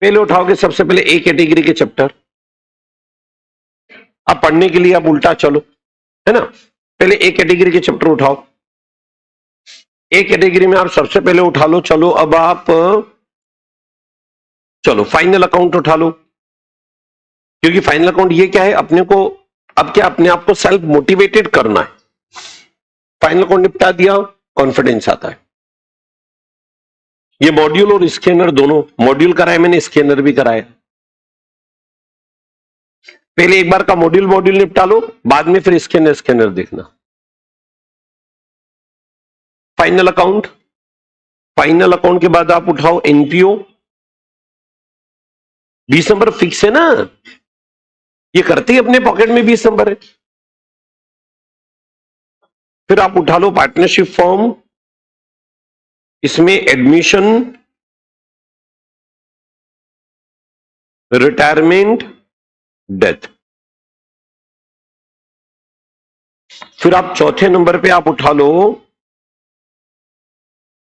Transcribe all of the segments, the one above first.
पहले उठाओगे सबसे पहले ए कैटेगरी के चैप्टर। अब पढ़ने के लिए आप उल्टा चलो, है ना। पहले ए कैटेगरी के चैप्टर उठाओ। ए कैटेगरी में आप सबसे पहले उठा लो, चलो अब आप चलो फाइनल अकाउंट उठा लो, क्योंकि फाइनल अकाउंट ये क्या है, अपने को अब क्या अपने आप को सेल्फ मोटिवेटेड करना है। फाइनल अकाउंट निपटा दिया, कॉन्फिडेंस आता है। ये मॉड्यूल और स्कैनर दोनों, मॉड्यूल कराया मैंने, स्कैनर भी कराया। पहले एक बार का मॉड्यूल निपटा लो, बाद में फिर स्कैनर देखना। फाइनल अकाउंट, फाइनल अकाउंट के बाद आप उठाओ एनपीओ। 20 नंबर फिक्स है ना, ये करते ही अपने पॉकेट में 20 नंबर है। फिर आप उठा लो पार्टनरशिप फॉर्म, इसमें एडमिशन, रिटायरमेंट, डेथ। फिर आप चौथे नंबर पे आप उठा लो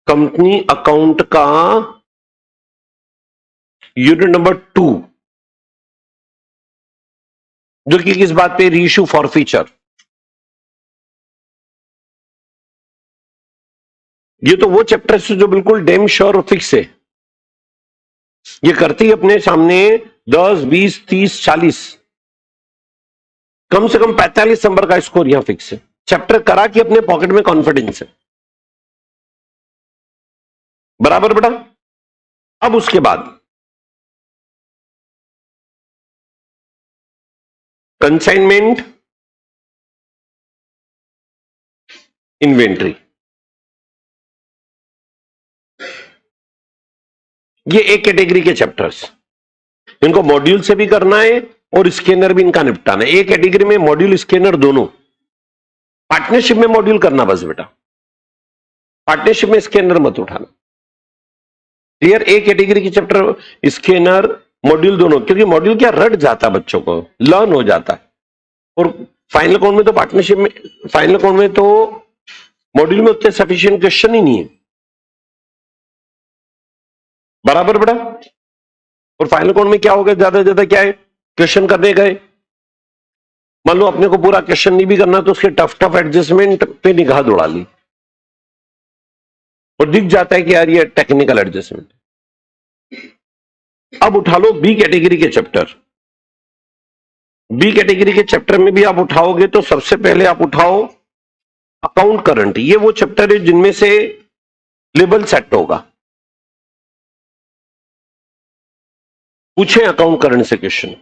कंपनी अकाउंट का यूनिट नंबर 2, जो कि किस बात पे, रीइश्यू फॉर फीचर। ये तो वो चैप्टर है जो बिल्कुल डेम श्योर फिक्स है। ये करती है अपने सामने 10, 20, 30, 40, कम से कम 45 नंबर का स्कोर यहां फिक्स है। चैप्टर करा कि अपने पॉकेट में कॉन्फिडेंस है, बराबर बेटा। अब उसके बाद कंसाइनमेंट, इन्वेंट्री, ये एक कैटेगरी के चैप्टर्स, इनको मॉड्यूल से भी करना है और स्कैनर भी इनका निपटाना है। एक कैटेगरी में मॉड्यूल स्कैनर दोनों। पार्टनरशिप में मॉड्यूल करना बस बेटा, पार्टनरशिप में स्कैनर मत उठाना। क्लियर। एक कैटेगरी के चैप्टर स्कैनर मॉड्यूल दोनों, क्योंकि मॉड्यूल क्या रट जाता है, बच्चों को लर्न हो जाता है। और फाइनल अकाउंट में तो पार्टनरशिप में, फाइनल अकाउंट में तो मॉड्यूल में उतने सफिशिएंट क्वेश्चन ही नहीं है, बराबर बेटा। और फाइनल अकाउंट में क्या होगा, ज्यादा से ज्यादा क्या है, क्वेश्चन करने गए, मान लो अपने को पूरा क्वेश्चन नहीं भी करना तो उसके टफ टफ एडजस्टमेंट पे निगाह दौड़ा ली और दिख जाता है कि यार ये टेक्निकल एडजस्टमेंट। अब उठा लो बी कैटेगरी के चैप्टर। बी कैटेगरी के चैप्टर में भी आप उठाओगे तो सबसे पहले आप उठाओ अकाउंट करंट। ये वो चैप्टर है जिनमें से लेवल सेट होगा, पूछे अकाउंट करंट से क्वेश्चन।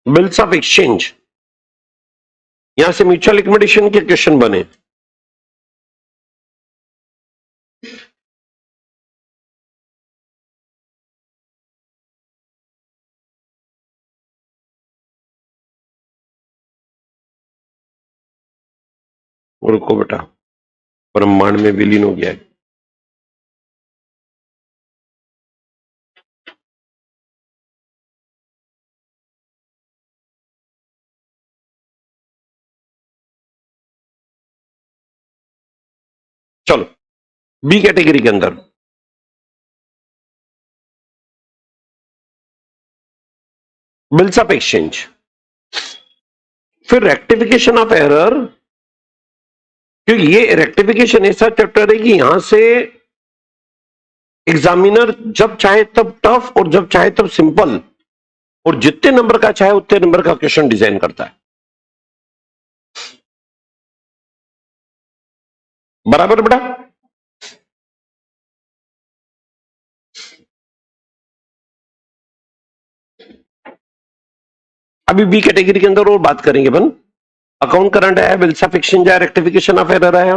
बिल्स ऑफ एक्सचेंज, यहां से म्यूचुअल लिक्विडेशन के क्वेश्चन बने। रुको बेटा, ब्रह्मांड में विलीन हो गया है। चलो बी कैटेगरी के अंदर बिल्स ऑफ एक्सचेंज, फिर रेक्टिफिकेशन ऑफ एरर, क्योंकि ये रेक्टिफिकेशन ऐसा चैप्टर है कि यहां से एग्जामिनर जब चाहे तब टफ और जब चाहे तब सिंपल, और जितने नंबर का चाहे उतने नंबर का क्वेश्चन डिजाइन करता है, बराबर बेटा। अभी बी कैटेगरी के अंदर और बात करेंगे अपन। अकाउंट करंट आया, बिल्स ऑफ एक्सचेंज आया, रेक्टिफिकेशन ऑफ एरर आया।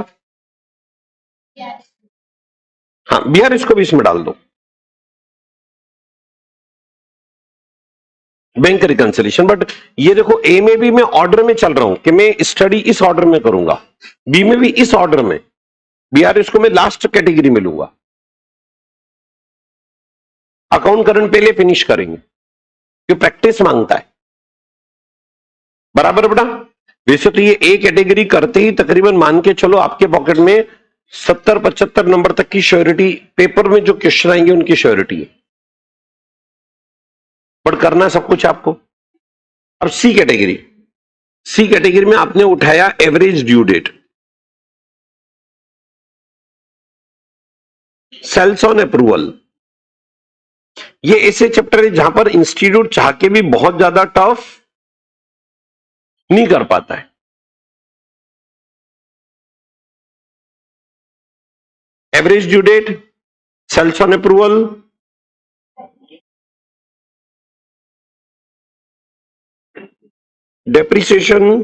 हाँ बिहार, इसको भी इसमें डाल दो। बैंक रिकंसिलिएशन, बट ये देखो ए में भी मैं ऑर्डर में चल रहा हूं कि मैं स्टडी इस ऑर्डर में करूंगा, बी में भी इस ऑर्डर में, बिहार इसको मैं लास्ट कैटेगरी में लूंगा। अकाउंट करंट पहले फिनिश करेंगे क्योंकि प्रैक्टिस मांगता है, बराबर बेटा। वैसे तो ये ए कैटेगरी करते ही तकरीबन मान के चलो आपके पॉकेट में 70-75 नंबर तक की श्योरिटी, पेपर में जो क्वेश्चन आएंगे उनकी श्योरिटी है, बट करना सब कुछ आपको। अब सी कैटेगरी, सी कैटेगरी में आपने उठाया average due date, sales on approval. ये ऐसे चैप्टर है जहां पर इंस्टीट्यूट चाह के भी बहुत ज्यादा टफ नहीं कर पाता है। Average due date, sales on approval, depreciation,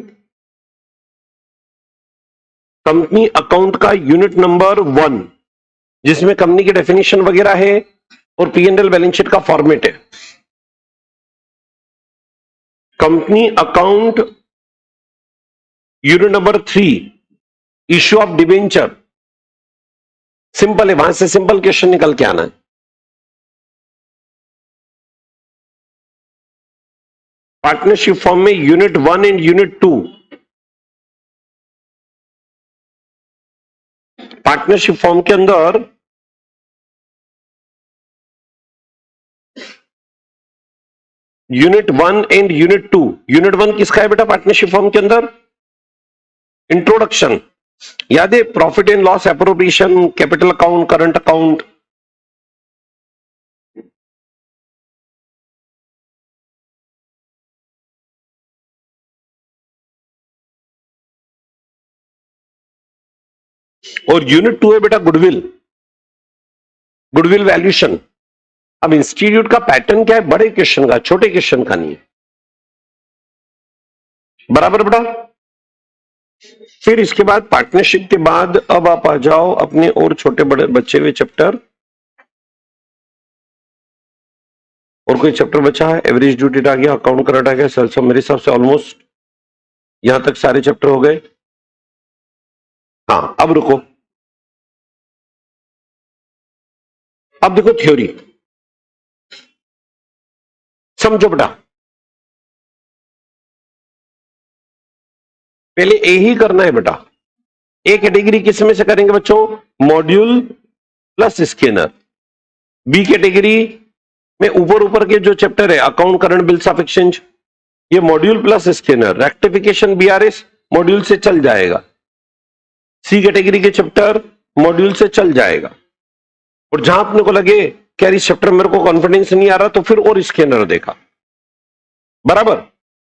company account का यूनिट नंबर 1 जिसमें कंपनी की डेफिनेशन वगैरह है और P&L बैलेंस शीट का फॉर्मेट है। Company account unit number 3, issue of debenture, simple है, वहां से सिंपल क्वेश्चन निकल के आना है। पार्टनरशिप फॉर्म में unit 1 and unit 2, partnership form के अंदर यूनिट 1 एंड यूनिट 2, यूनिट 1 किसका है बेटा पार्टनरशिप फॉर्म के अंदर? इंट्रोडक्शन, याद है, profit and loss appropriation, capital account, current account. और यूनिट 2 है बेटा गुडविल, गुडविल वैल्यूएशन। अब इंस्टीट्यूट का पैटर्न क्या है? बड़े क्वेश्चन का, छोटे क्वेश्चन का नहीं है, बराबर बेटा। फिर इसके बाद पार्टनरशिप के बाद अब आप आ जाओ अपने और छोटे बड़े बच्चे हुए चैप्टर। और कोई चैप्टर बचा है? एवरेज ड्यू डेट आ गया, अकाउंट करंट आ गया, सेल्स। मेरे हिसाब से ऑलमोस्ट यहां तक सारे चैप्टर हो गए। हाँ, अब रुको, अब देखो थ्योरी, समझो बेटा। पहले ए ही करना है बेटा। ए कैटेगरी किस में से करेंगे बच्चों? Module plus scanner. B category में ऊपर ऊपर के जो चैप्टर है, account current bills of exchange, ये module plus scanner. Rectification BRS module से चल जाएगा। सी कैटेगरी के चैप्टर मॉड्यूल से चल जाएगा। और जहां अपने को लगे क्या इस चैप्टर मेरे को कॉन्फिडेंस नहीं आ रहा, तो फिर और स्कैनर देखा, बराबर।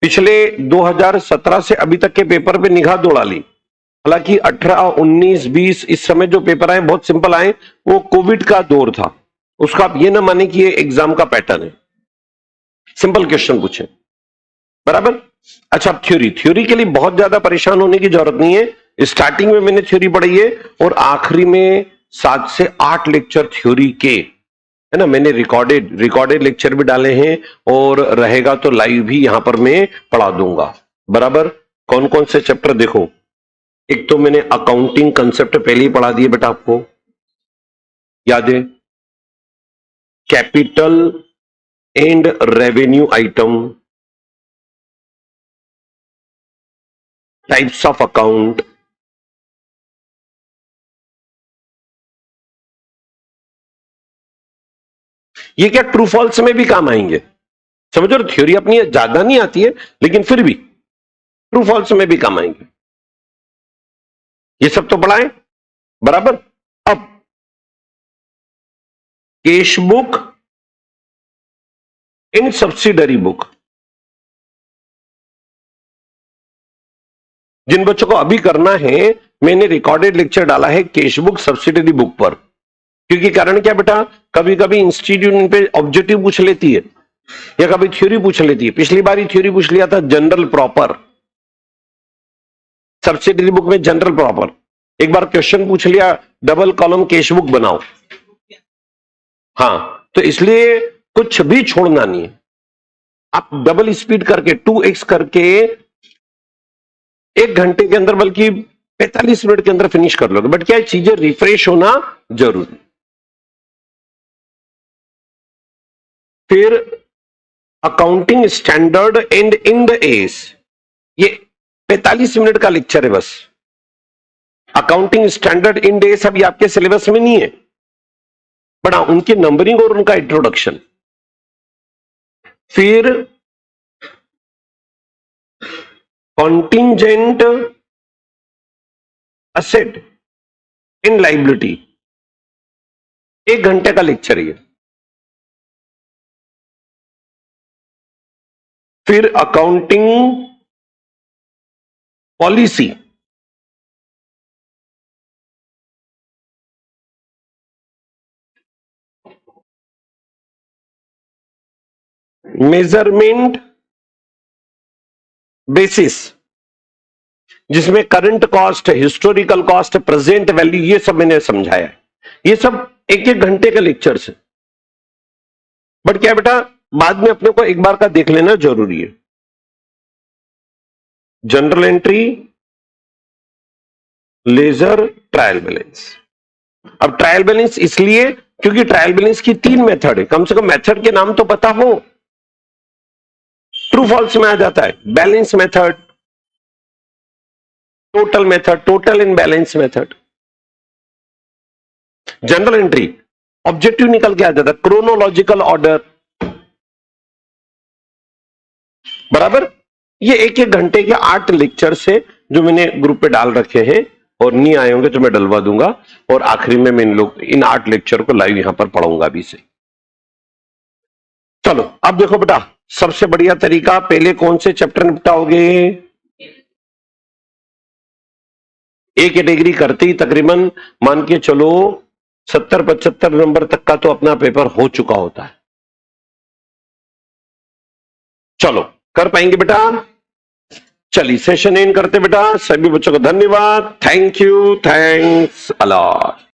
पिछले 2017 से अभी तक के पेपर पे निगाह दौड़ा ली। हालांकि 18, 19, 20 इस समय जो पेपर आए बहुत सिंपल आए, वो कोविड का दौर था, उसका आप ये ना माने कि ये एग्जाम का पैटर्न है, सिंपल क्वेश्चन पूछे, बराबर। अच्छा, अब थ्योरी, थ्योरी के लिए बहुत ज्यादा परेशान होने की जरूरत नहीं है। स्टार्टिंग में मैंने थ्योरी पढ़ी है और आखिरी में 7 से 8 लेक्चर थ्योरी के, है ना, मैंने रिकॉर्डेड लेक्चर भी डाले हैं और रहेगा तो लाइव भी यहां पर मैं पढ़ा दूंगा, बराबर। कौन कौन से चैप्टर देखो, एक तो मैंने अकाउंटिंग कंसेप्ट पहले ही पढ़ा दिए बेटा, आपको याद है। Capital and revenue item, types of account, ये क्या ट्रू फॉल्स में भी काम आएंगे, समझो। थ्योरी अपनी ज्यादा नहीं आती है लेकिन फिर भी ट्रू फॉल्स में भी काम आएंगे। ये सब तो पढ़ाएं, बराबर। अब cash book in subsidiary book, जिन बच्चों को अभी करना है, मैंने रिकॉर्डेड लेक्चर डाला है कैश बुक सब्सिडरी बुक पर। क्योंकि कारण क्या बेटा, कभी कभी इंस्टीट्यूट पे ऑब्जेक्टिव पूछ लेती है या कभी थ्योरी पूछ लेती है। पिछली बार ही थ्योरी पूछ लिया था, जनरल प्रॉपर, सब्सिडरी बुक में जनरल प्रॉपर। एक बार क्वेश्चन पूछ लिया, डबल कॉलम कैश बुक बनाओ। हाँ, तो इसलिए कुछ भी छोड़ना नहीं है। आप डबल स्पीड करके 2x करके 1 घंटे के अंदर, बल्कि 45 मिनट के अंदर फिनिश कर लोगे। बट क्या है, चीजें रिफ्रेश होना जरूरी। फिर accounting standard and in the S, ये 45 मिनट का लेक्चर है बस। अकाउंटिंग स्टैंडर्ड इंड एस अभी आपके सिलेबस में नहीं है, बट उनकी नंबरिंग और उनका इंट्रोडक्शन। फिर कॉन्टिंजेंट असेट इन लाइबिलिटी, 1 घंटे का लेक्चर ये। फिर अकाउंटिंग पॉलिसी, मेजरमेंट बेसिस, जिसमें current cost, historical cost, present value, ये सब मैंने समझाया है। ये सब 1-1 घंटे के लेक्चर्स है, बट क्या बेटा बाद में अपने को एक बार का देख लेना जरूरी है। General entry, ledger, trial balance. अब ट्रायल बैलेंस इसलिए क्योंकि ट्रायल बैलेंस की 3 मेथड है, कम से कम मेथड के नाम तो पता हो। ट्रू फॉल्स में आ जाता है balance method, total method, total in balance method. General entry objective निकल के आ जाता है, क्रोनोलॉजिकल ऑर्डर, बराबर। ये 1-1 घंटे के 8 लेक्चर से जो मैंने ग्रुप पे डाल रखे हैं, और नहीं आए होंगे तो मैं डलवा दूंगा, और आखिरी में मैं इन 8 लेक्चर को लाइव यहां पर पढ़ाऊंगा भी से। चलो अब देखो बेटा, सबसे बढ़िया तरीका, पहले कौन से चैप्टर निपटाओगे? ए कैटेगरी करते ही तकरीबन मान के चलो 70-75 नंबर तक का तो अपना पेपर हो चुका होता है। चलो कर पाएंगे बेटा? चलिए सेशन एंड करते बेटा। सभी बच्चों को धन्यवाद, थैंक यू, थैंक्स अलॉट।